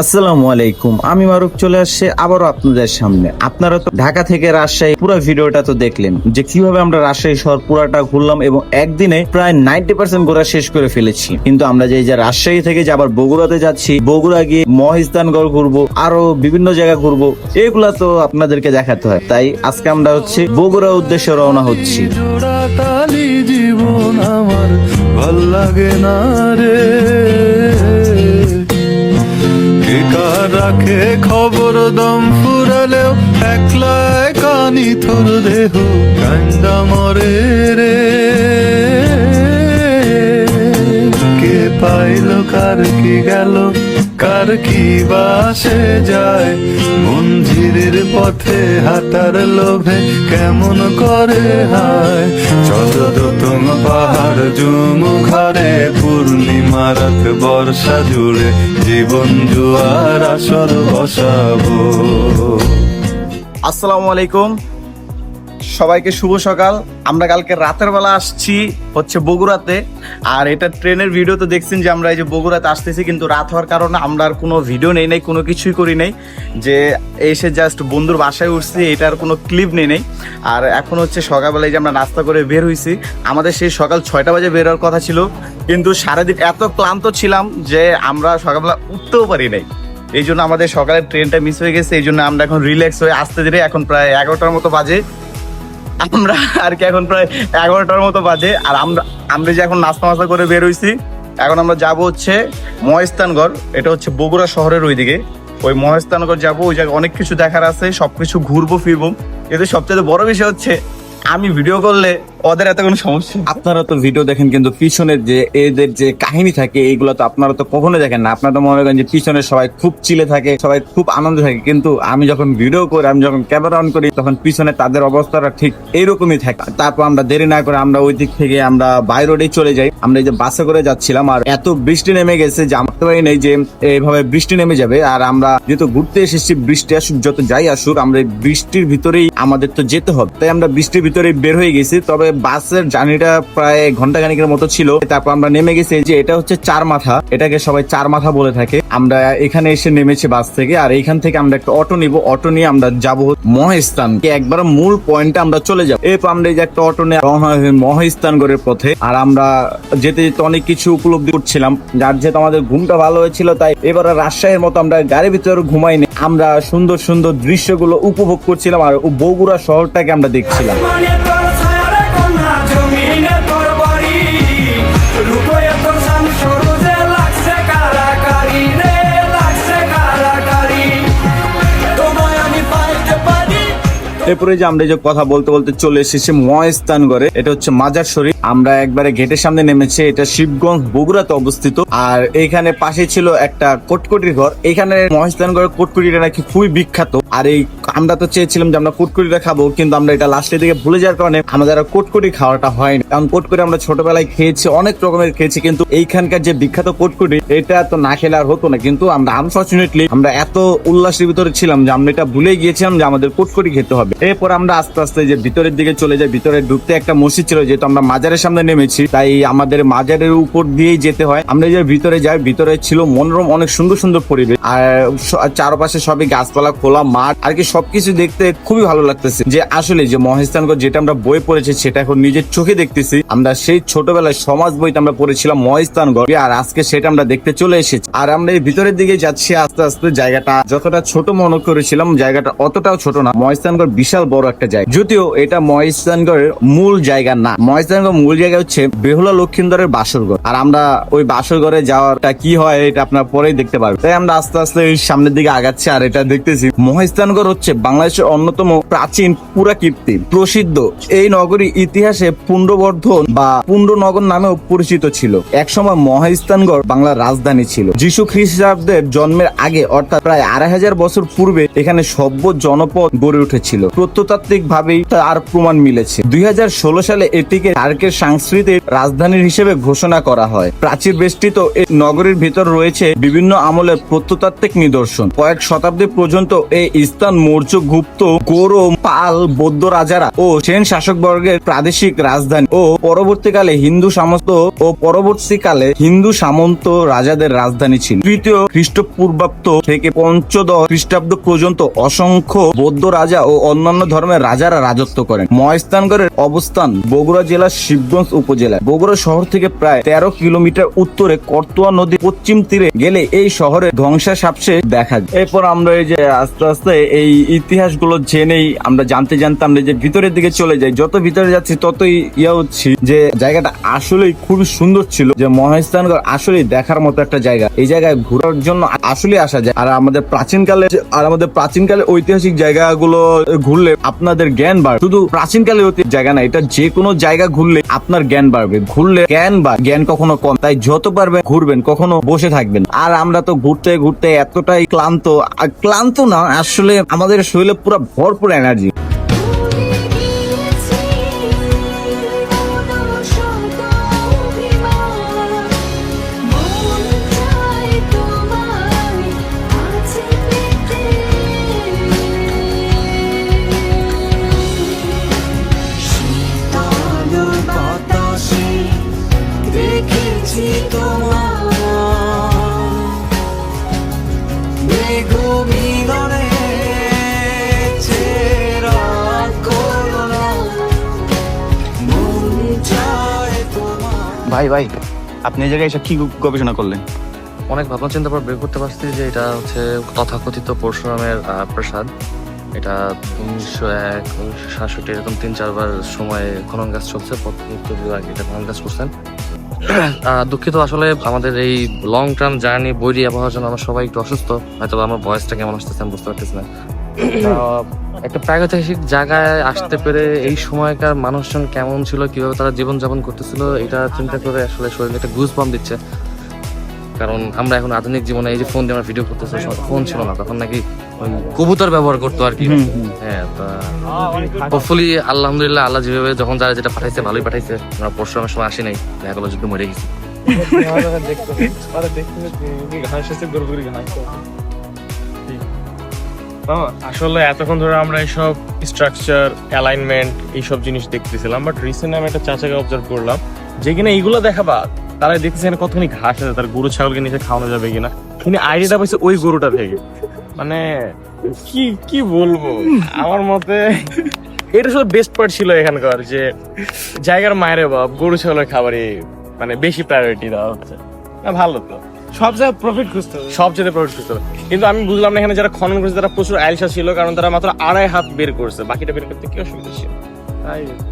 আসসালামু আলাইকুম, আমি মারুফ চলে আসছে আবারও আপনাদের সামনে। আপনারা তো ঢাকা থেকে রাজশাহী পুরো ভিডিওটা তো দেখলেন যে কিভাবে আমরা রাজশাহী শহর পুরাটা ঘুরলাম এবং একদিনে প্রায় 90% ঘোরা শেষ করে ফেলেছি। কিন্তু আমরা যে রাজশাহী থেকে যে আবার বগুড়াতে যাচ্ছি, বগুড়া গিয়ে মহিস্তানগড় ঘুরবো, আরো বিভিন্ন জায়গা ঘুরবো, এগুলা তো আপনাদেরকে দেখাতে হয়। তাই আজকে আমরা হচ্ছে বগুড়ার উদ্দেশ্যে রওনা হচ্ছি। জীবন আমার ভাল লাগে না রে, রাখে খবর দম ফুরালেও একলা কানি থর দেহ কান্দা মরে রে। কে পাইল কার কি গেল, কার কি বাসে যায়, মঞ্জিরের পথে হাঁটার লোভে কেমন করে হায়। চন্দ্রদতম পাহাড় জুমু ঘরে পূর্ণিমা রাত বর্ষা জুড়ে জীবন জুয়ার আসর বসাবো। আসসালামু আলাইকুম, সবাইকে শুভ সকাল। আমরা কালকে রাতের বেলা আসছি হচ্ছে বগুড়াতে, আর এটা ট্রেনের ভিডিও তো দেখছেন যে আমরা এই যে বগুড়াতে আসতেছি, কিন্তু রাত হওয়ার কারণে আমরা আর কোনো ভিডিও নেই নাই, কোনো কিছুই করি নাই, যে এসে জাস্ট বন্ধুর বাসায় উঠছি, এটার কোনো ক্লিপ নেই নাই। আর এখন হচ্ছে সকালবেলায় যে আমরা নাস্তা করে বের হয়েছি, আমাদের সেই সকাল 6টা বাজে বের হওয়ার কথা ছিল, কিন্তু সারাদিন এত ক্লান্ত ছিলাম যে আমরা সকালবেলা উঠতেও পারি নাই। এই জন্য আমাদের সকালের ট্রেনটা মিস হয়ে গেছে। এই জন্য আমরা এখন রিল্যাক্স হয়ে আসতে ধীরে, এখন প্রায় 11টার মতো বাজে, আমরা আর কি এখন প্রায় 11টার মতো বাজে। আর আমরা যে এখন নাস্তা করে বের হইছি, এখন আমরা যাব হচ্ছে মহেস্তানগড়। এটা হচ্ছে বগুড়া শহরের ওইদিকে, ওই মহেস্তানগড় যাবো। ওই জায়গায় অনেক কিছু দেখার আছে, সবকিছু ঘুরবো ফিরবো। কিন্তু সবচেয়ে বড় বিষয় হচ্ছে আমি ভিডিও করলে ওদের এত কোনো সমস্যা। আপনারা তো ভিডিও দেখেন, কিন্তু পিছনের যে এদের যে কাহিনী থাকে এইগুলো তো আপনারা তো কখনো দেখেন না। আপনারা তো মনে করেন যে পিছনে সবাই খুব চিলে থাকে, সবাই খুব আনন্দে থাকে, কিন্তু আমি যখন ভিডিও করি, আমি যখন ক্যামেরা অন করি, তখন পিছনে তাদের অবস্থাটা ঠিক এইরকমই থাকে। তারপর আমরা দেরি না করে আমরা ওই দিক থেকে আমরা বাই রোডে চলে যাই। আমরা এই যে বাসে করে যাচ্ছিলাম, আর এত বৃষ্টি নেমে গেছে যে ভাবতে পারি নাই যে এইভাবে বৃষ্টি নেমে যাবে। আর আমরা যেহেতু ঘুরতে এসেছি, বৃষ্টি আসুক যত যাই আসুক, আমরা এই বৃষ্টির ভিতরেই আমাদের তো যেতে হবে, তাই আমরা বৃষ্টির ভিতরে বের হয়ে গেছি। তবে বাসের জার্নিটা প্রায় ঘন্টা খানিকের মতো ছিল। তারপর আমরা নেমে গেছি, যে এটা হচ্ছে চার মাথা, এটাকে সবাই চার মাথা বলে থাকে। আমরা এখানে এসে নেমেছি বাস থেকে, আর এইখান থেকে আমরা একটা অটো নিব। অটো নিয়ে আমরা যাবো মহেস্তানকে, একবার মূল পয়েন্টে আমরা চলে যাবো। এরপর আমরা এই যে একটা অটো নিয়ে রওনা হয়ে মহেস্তানগড়ের পথে। আর আমরা যেতে যেতে অনেক কিছু উপলব্ধি করছিলাম, যার যেহেতু আমাদের ঘুমটা ভালো হয়েছিল, তাই এবার রাজশাহীর মতো আমরা গাড়ির ভিতরে ঘুমাইনি। আমরা সুন্দর সুন্দর দৃশ্যগুলো উপভোগ করছিলাম, আর বগুড়া শহরটাকে আমরা দেখছিলাম। এরপরে যে আমরা যে কথা বলতে বলতে চলে এসেছি মহেস্তানগড়ে। এটা হচ্ছে মাজার শরীফ। আমরা একবারে গেটের সামনে নেমেছি। এটা শিবগঞ্জ বগুড়াতে অবস্থিত। আর এইখানে পাশে ছিল একটা কটকটির ঘর। এখানে মহেস্তানগড়ের কটকটিটা নাকি খুবই বিখ্যাত। আর এই আমরা তো চেয়েছিলাম যে আমরা কটকটিটা খাবো, কিন্তু আমরা এটা লাস্টের দিকে ভুলে যাওয়ার কারণে আমাদের আর কটকটি খাওয়াটা হয়নি। কারণ কটকটি আমরা ছোটবেলায় খেয়েছি, অনেক রকমের খেয়েছি, কিন্তু এইখানকার যে বিখ্যাত কটকটি, এটা তো না খেলে আর হতো না। কিন্তু আমরা আনফর্চুনেটলি আমরা এত উল্লাসের ভিতরে ছিলাম যে আমরা এটা ভুলে গিয়েছিলাম যে আমাদের কটকটি খেতে হবে। এরপর আমরা আস্তে আস্তে যে ভিতরের দিকে চলে যাই। ভিতরে ঢুকতে একটা মসজিদ ছিল, যেহেতু আমরা মাজারের সামনে নেমেছি, তাই আমাদের মাজারের উপর দিয়েই যেতে হয়। আমরা যে ভিতরে যাই, ভিতরে ছিল মনোরম অনেক সুন্দর সুন্দর পরিবেশ, আর চারপাশে সবই গাছপালা, খোলা মাঠ, আর কি সবকিছু দেখতে খুবই ভালো লাগতেছে। যে আসলে যে মহেস্তানগড় যেটা আমরা বই পড়েছি, সেটা এখন নিজের চোখে দেখতেছি। আমরা সেই ছোটবেলায় সমাজ বইতে আমরা পড়েছিলাম মহেস্তানগড়, আর আজকে সেটা আমরা দেখতে চলে এসেছি। আর আমরা এই ভিতরের দিকে যাচ্ছি আস্তে আস্তে। জায়গাটা যতটা ছোট মনে করেছিলাম, জায়গাটা অতটাও ছোট না। মহেস্তানগড় বিশাল বড় একটা জায়গা, যদিও এটা মহেস্তানগড়ের মূল জায়গা না। মহেস্তানগড় মূল জায়গা হচ্ছে বেহুলা লক্ষিন্দরের বাসরঘর। আর আমরা ওই বাসরঘরে যাওয়াটা কি হয় এটা আপনার পরেই দেখতে পারবেন। তাই আমরা আস্তে আস্তে ওই সামনের দিকে আগাচ্ছি। আর এটা দেখতেছি মহেস্তানগড় হচ্ছে বাংলাদেশের অন্যতম প্রাচীন পুরাকীর্তি প্রসিদ্ধ এই নগরী ইতিহাসে পুণ্ড্রবর্ধন বা পুণ্ড্রনগর নামেও পরিচিত ছিল। একসময় মহেস্তানগড় বাংলার রাজধানী ছিল। যিশু খ্রিস্টাব্দের জন্মের আগে, অর্থাৎ প্রায় 2500 বছর পূর্বে এখানে সভ্য জনপদ গড়ে উঠেছিল। প্রত্নতাত্ত্বিক ভাবেই তার প্রমাণ মিলেছে। 2016 সালে এটিকে টার্কের সাংস্কৃতিক রাজধানী হিসেবে ঘোষণা করা হয়। প্রাচীর বেষ্টিত এই নগরীর ভিতর রয়েছে বিভিন্ন আমলের প্রত্নতাত্ত্বিক নিদর্শন। কয়েক শতাব্দী পর্যন্ত এই স্থান মৌর্য, গুপ্ত, গৌড়, পাল, বৌদ্ধ রাজারা ও সেন শাসকবর্গের প্রাদেশিক রাজধানী ও পরবর্তীকালে হিন্দু সামন্ত রাজাদের রাজধানী ছিল। তৃতীয় খ্রিস্টপূর্বাব্দ থেকে পঞ্চদশ খ্রিস্টাব্দ পর্যন্ত অসংখ্য বৌদ্ধ রাজা ও অন্যান্য ধর্মের রাজারা রাজত্ব করেন। মহেস্থানগড়ের অবস্থান বগুড়া জেলার শিবগঞ্জ উপজেলায়। বগুড়া শহর থেকে প্রায় 13 কিলোমিটার উত্তরে করতোয়া নদীর পশ্চিম তীরে গেলে এই শহরের ধ্বংসাবশেষ দেখা যায়। এরপর আমরা এই যে আস্তে আস্তে এই ইতিহাসগুলো জেনেই আমরা জানতে আমরা যে ভিতরের দিকে চলে যাই। যত ভিতরে যাচ্ছি ততই হচ্ছি যে জায়গাটা আসলেই খুবই সুন্দর ছিল, যে মহেস্থানগড় আসলেই দেখার মতো একটা জায়গা। এই জায়গায় ঘোরার জন্য আসলে আসা যায়। আর আমাদের প্রাচীনকালে ঐতিহাসিক জায়গাগুলো ঘুরলে আপনাদের জ্ঞান বাড়বে। শুধু প্রাচীনকালে জায়গা না, এটা যে কোনো জায়গা ঘুরলে আপনার জ্ঞান বাড়বে। ঘুরলে জ্ঞান কখনো কম, তাই যত পারবেন ঘুরবেন, কখনো বসে থাকবেন। আর আমরা তো ঘুরতে ঘুরতে এতটাই ক্লান্ত না, আসলে আমাদের শরীরে পুরো ভরপুর এনার্জি। ভাই আপনি এই জায়গায় এসে কি গবেষণা করলেন? অনেক ভাবনা চিন্তা করে বের করতে পারছি যে এটা হচ্ছে তথাকথিত পরশুরামের প্রাসাদ। এটা 1901, 1967 এরকম 3-4 বার সময় খনন কাজ চলছে। এটা খনন কাজ করছেন। দুঃখিত, আসলে আমাদের এই লং টার্ম জার্নি বৈরী আবহাওয়ার জন্য আমরা সবাই একটু অসুস্থ। হয়তো আমার ভয়েসটা কেমন আসতেছে আমি বুঝতে পারতেছি না। একটা প্রাগৈতিহাসিক জায়গায় আসতে পেরে এই সময়কার মানুষজন কেমন ছিল, কিভাবে তারা জীবনযাপন করতেছিল, এটা চিন্তা করে আসলে শরীরে একটা গুজবাম্প দিচ্ছে। কারণ আমরা এখন আধুনিক জীবনে এই যে ফোন দিয়ে আমরা ভিডিও করতেছি, ফোন ছিল না তখন, নাকি কবুতর ব্যবহার করতো আর কি। হ্যাঁ, হোপফুলি আলহামদুলিল্লাহ আল্লাহ যেভাবে যখন যারা যেটা পাঠাইছে ভালোই পাঠাইছে। আমরা পরশুরামের সময় আসি নাই, দেখা গেলো যুদ্ধ মরে গেছি। আসলে এতক্ষণ ধরে আমরা এইসব স্ট্রাকচার, অ্যালাইনমেন্ট এইসব জিনিস দেখতেছিলাম, বাট রিসেন্ট আমি একটা চাচাকে অবজার্ভ করলাম যে কিনা এইগুলো দেখাবা তারা দেখতেছে কতখানি ঘাস আছে, তার গরু ছাগলকে নিচে খাওয়ানো যাবে কিনা। তিনি আইডিয়াটা পাইছে ওই গরুটা থেকে। মানে কি বলবো, আমার মতে এটা আসলে বেস্ট পার্ট ছিল এখানকার, যে জায়গার মায়ের বাপ গরু ছাগলের খাবারে মানে বেশি প্রায়োরিটি দেওয়া হচ্ছে। ভালো তো, সব জায়গায় প্রফিট খুঁজতে হবে। কিন্তু আমি বুঝলাম না এখানে যারা খনন করছে তারা প্রচুর আইলসা ছিল, কারণ তারা মাত্র 2.5 হাত বের করছে, বাকিটা বের করতে কি অসুবিধা ছিল?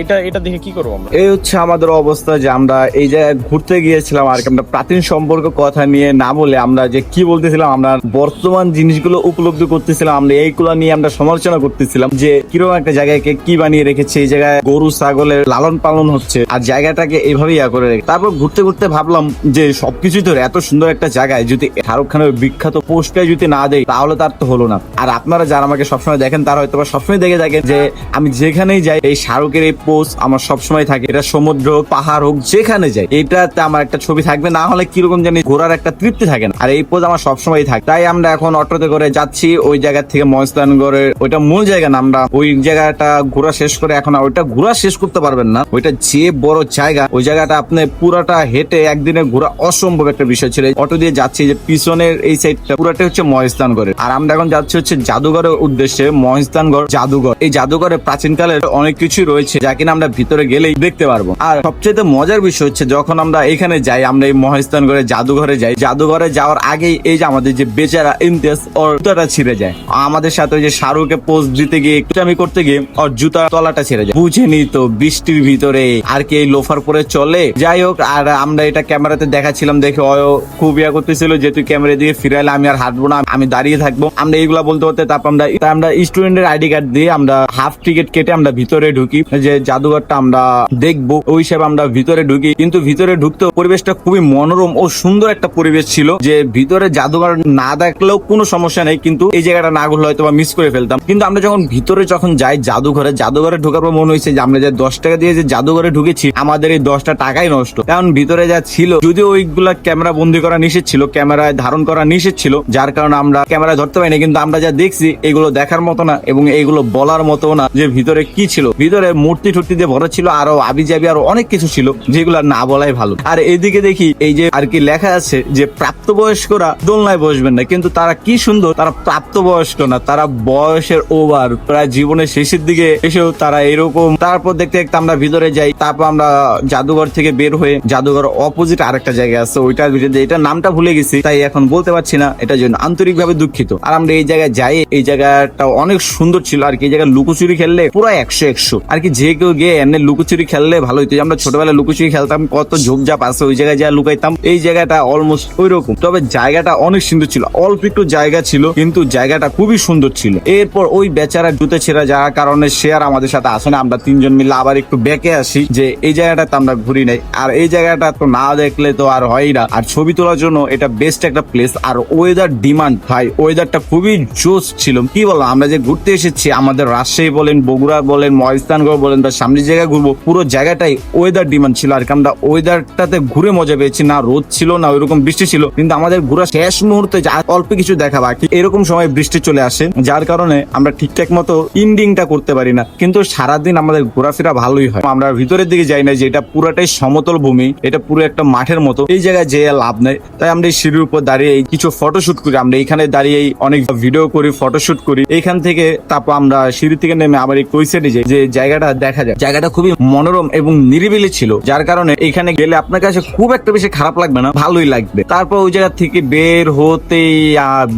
এটা দেখে কি করবো আমরা? এই হচ্ছে আমাদের অবস্থা, যে আমরা এই জায়গায় ঘুরতে গিয়েছিলাম আর কি। আমরা প্রাচীন সম্পর্ক কথা নিয়ে না বলে আমরা যে কি বলতেছিলাম, আমরা বর্তমান জিনিসগুলো উপলব্ধি করতেছিলাম, আমরা এইগুলো নিয়ে আমরা সমালোচনা করতেছিলাম যে কিরকম একটা জায়গাকে কি বানিয়ে রেখেছে। এই জায়গায় গরু ছাগলের লালন পালন হচ্ছে আর জায়গাটাকে এইভাবে করে রেখে। তারপর ঘুরতে ঘুরতে ভাবলাম যে সবকিছু তো এত সুন্দর একটা জায়গায় যদি শাহরুখ খানের বিখ্যাত পোস্টটা যদি না দেয় তাহলে তার তো হলো না। আর আপনারা যারা আমাকে সবসময় দেখেন তারা হয়তো সবসময় দেখে থাকেন যে আমি যেখানেই যাই এই শাহরুখের এই পোস্ট আমার সবসময় থাকে। এটা সমুদ্র হোক, পাহাড় হোক, যেখানে যাই এটাতে আমার একটা ছবি থাকবে, না হলে কিরকম জানি ঘোরার একটা তৃপ্তি থাকে না। আর এই পোজ আমার সবসময় থাকে। তাই আমরা এখন অটোতে করে যাচ্ছি ওই জায়গা থেকে মহেস্থানগড়ের ওইটা মূল জায়গা না, আমরা ওই জায়গাটা ঘোরা শেষ করে এখন ওইটা ঘোরা শেষ করতে পারবেন না। ওইটা যে বড় জায়গা, ওই জায়গাটা আপনি পুরাটা হেঁটে একদিনে ঘোরা অসম্ভব একটা বিষয় ছিল। অটো দিয়ে যাচ্ছি, যে পিছনের এই সাইডটা পুরাটা হচ্ছে মহেস্থানগড়ের। আর আমরা এখন যাচ্ছি হচ্ছে জাদুঘরের উদ্দেশ্যে। মহেস্থানগড় জাদুঘর, এই জাদুঘরে প্রাচীনকালের অনেক কিছুই রয়েছে যা কিনা আমরা ভিতরে গেলেই দেখতে পারবো। আর সবচেয়ে মজার বিষয় হচ্ছে যখন আমরা এখানে যাই, আমরা এই মহেস্থানগড়ে জাদুঘরে যাই, জাদুঘরে যাওয়ার আগেই এই যে আমাদের যে বেচারা ইমতিয়াজ ওর জুতাটা ছিঁড়ে যায়। আমাদের সাথে ওই যে শাহরুখকে পোস্ট দিতে গিয়ে একটু করতে গিয়ে ওর জুতা তলাটা ছিঁড়ে যায়। বুঝেনি তো বৃষ্টির ভিতরে আর কি এই লোফার পরে চলে। যাই হোক, আর আমরা এটা ক্যামেরাতে দেখাচ্ছিলাম, দেখে ও খুব করতেছিল যে তুই ক্যামেরা দিয়ে ফিরাইলে আমি আর হাঁটবো না, আমি দাঁড়িয়ে থাকবো। আমরা এইগুলা বলতে বলতে তারপর আমরা স্টুডেন্টের আইডি কার্ড দিয়ে আমরা হাফ টিকিট কেটে আমরা ভিতরে ঢুকি। ঢুকি, যে জাদুঘরটা আমরা দেখবো, ওই হিসাবে আমরা ভিতরে ঢুকি। কিন্তু ভিতরে ঢুকতে পরিবেশটা খুবই মনোরম ও সুন্দর একটা পরিবেশ ছিল, যে ভিতরে জাদুঘর না দেখলেও কোনো সমস্যা নেই, কিন্তু এই জায়গাটা না ঘুরলে হয়তো মিস করে ফেলতাম। কিন্তু আমরা যখন ভিতরে যাই জাদুঘরে ঢোকার পর মনে হয়েছে যে আমরা যে 10 টাকা দিয়ে যে জাদুঘরে ঢুকেছি, আমাদের এই 10টা টাকাই নষ্ট। কারণ ভিতরে যা ছিল, যদিও ওইগুলা ক্যামেরা বন্দি করা নিষেধ ছিল, ক্যামেরায় ধারণ করা নিষেধ ছিল, যার কারণে আমরা ক্যামেরায় ধরতে পারিনি। কিন্তু আমরা যা দেখছি এগুলো দেখার মতো না এবং এগুলো বলার মতো না যে ভিতরে কি ছিল। ভিতরে মূর্তি টুর্তি দিয়ে ভরা ছিল, আরো আবিজাবি আরো অনেক কিছু ছিল, যেগুলো না বলাই ভালো। আর এদিকে দেখি এই যে আর কি লেখা আছে যে প্রাপ্তবয়স্করা দোলনায় বসবেন না, কিন্তু তারা কি সুন্দর, তারা প্রাপ্তবয়স্ক না, তারা বয়সের ওভার, প্রায় জীবনের শেষের দিকে এসেও তারা এরকম। তারপর দেখতে দেখতে আমরা ভিতরে যাই, তারপর আমরা জাদুঘর থেকে বের হয়ে জাদুঘর অপোজিট আরেকটা জায়গা আছে, ওইটার ভিতরে এটা নামটা ভুলে গেছি, তাই এখন বলতে পারছি না, এটার জন্য আন্তরিকভাবে দুঃখিত। আর আমরা এই জায়গায় যাই, এই জায়গাটা অনেক সুন্দর ছিল আর কি। এই জায়গায় লুকোচুরি খেললে পুরো 100 আর কি, যে কেউ গিয়ে এমনি লুকোচুরি খেললে ভালো হইতো। আমরা ছোটবেলায় লুকোচুরি খেলতাম, কত ঝোপঝাপ আছে, ওই জায়গায় যা লুকাইতাম। এই জায়গাটা অলমোস্ট ওই রকম, তবে জায়গাটা অনেক সুন্দর ছিল, অল্প একটু জায়গা ছিল কিন্তু জায়গাটা খুবই সুন্দর ছিল। এরপর ওই বেচারা জুতে ছেঁড়া যাওয়ার কারণে সে আর আমাদের সাথে আসে না, আমরা 3 জন মিলে আবার একটু ব্যাকে আসি, যে এই জায়গাটাতে আমরা ঘুরি নাই। আর এই জায়গাটা তো না দেখলে তো আর হয় না, আর ছবি তোলার জন্য এটা বেস্ট একটা প্লেস। আর ওয়েদার ডিমান্ড ভাই, ওয়েদারটা খুবই জোস ছিল। কি বলো, আমরা যে ঘুরতে এসেছি, আমাদের রাজশাহী বলেন, বগুড়া বলেন, মহেশখালীগঞ্জ বলেন, তার সামনের জায়গায় ঘুরবো, পুরো জায়গাটাই ওয়েদার ডিমান্ড ছিল। আর কি আমরা ওয়েদারটাতে ঘুরে মজা পেয়েছি, না রোদ ছিল না ওইরকম বৃষ্টি ছিল। কিন্তু আমাদের ঘোরা শেষ মুহূর্তে অল্প কিছু দেখা বাকি, এরকম সময় বৃষ্টি চলে আসে, যার কারণে আমরা ঠিকঠাক মতো ইন্ডিংটা করতে পারি না। কিন্তু সারাদিন আমাদের ঘোরাফেরা ভালোই হয়। আমরা ভিতরের দিকে যাই না, যে এটা পুরাটাই সমতল ভূমি, এটা পুরো একটা মাঠের মতো, এই জায়গায় যেয়ে লাভ নেই। তাই আমরা এই সিঁড়ির উপর দাঁড়িয়ে কিছু ফটোশুট করি, আমরা এখানে দাঁড়িয়ে অনেক ভিডিও করি, ফটোশুট করি। এইখান থেকে তারপর আমরা সিঁড়ি থেকে নেমে আবার এই সাইডে যাই, যে জায়গাটা দেখা যায়। জায়গাটা খুবই মনোরম এবং নিরিবিলি ছিল, যার কারণে এখানে গেলে আপনার কাছে খুব একটা বেশি খারাপ লাগবে না, ভালোই লাগবে। তারপর ওই জায়গা থেকে বের হতেই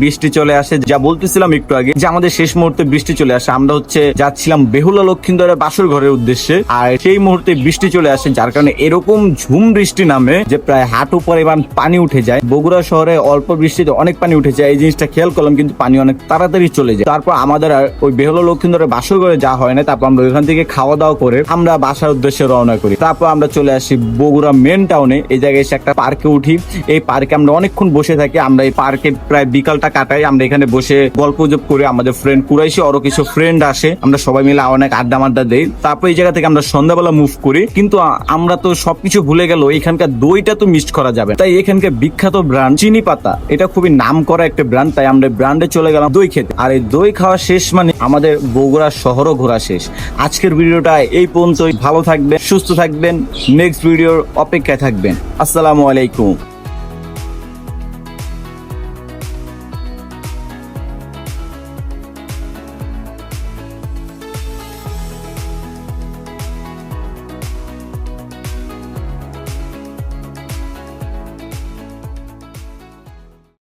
বৃষ্টি চলে আসে, যা বলতেছিলাম একটু আগে, যে আমাদের শেষ মুহূর্তে বৃষ্টি চলে আসে। আমরা যাচ্ছিলাম বেহুলা লক্ষিন্দরের বাসর ঘরের উদ্দেশ্যে, আর সেই মুহূর্তে বৃষ্টি চলে আসে, যার কারণে এরকম ঝুম বৃষ্টি নামে যে প্রায় হাঁটু পরিমাণ পানি উঠে যায়। বগুড়া শহরে অল্প বৃষ্টিতে অনেক পানি উঠে যায়, এই জিনিসটা খেয়াল করলাম, কিন্তু পানি অনেক তাড়াতাড়ি চলে যায়। তারপর আমাদের আর ওই বেহুলা লক্ষিন্দরের বাসর ঘরে যা হয় না, তারপর আমরা ওইখান থেকে খাওয়া দাওয়া করে আমরা বাসার উদ্দেশ্যে রওনা করি। তারপর আমরা চলে আসি বগুড়া মেন টাউনে। এই জায়গায় এসে একটা পার্কে উঠি, এই পার্কে আমরা অনেকক্ষণ বসে থাকি। আমরা এই পার্কে প্রায় বিকালটা কাটাই, আমরা এখানে বসে গল্প গুজব করি। আমাদের ফ্রেন্ড কুরাইশি আরো কিছু ফ্রেন্ড আসে, আমরা সবাই মিলে অনেক আড্ডা মাড্ডা দেই। তারপর এই জায়গা থেকে আমরা সন্ধ্যাবেলা মুভ করি। কিন্তু আমরা তো সবকিছু ভুলে গেল, এখানকার দইটা তো মিস করা যাবে। তাই এখানকার বিখ্যাত ব্র্যান্ড চিনি পাতা, এটা খুবই নাম করা একটা ব্র্যান্ড, তাই আমরা ব্র্যান্ডে চলে গেলাম দই খেতে। আর এই দই খাওয়া শেষ মানে আমাদের বগুড়া শহরও ঘোরা শেষ। আজকের ভিডিওটা এই পর্যন্তই। ভালো থাকবেন, সুস্থ থাকবেন, নেক্সট ভিডিওর অপেক্ষায় থাকবেন। আসসালামু আলাইকুম।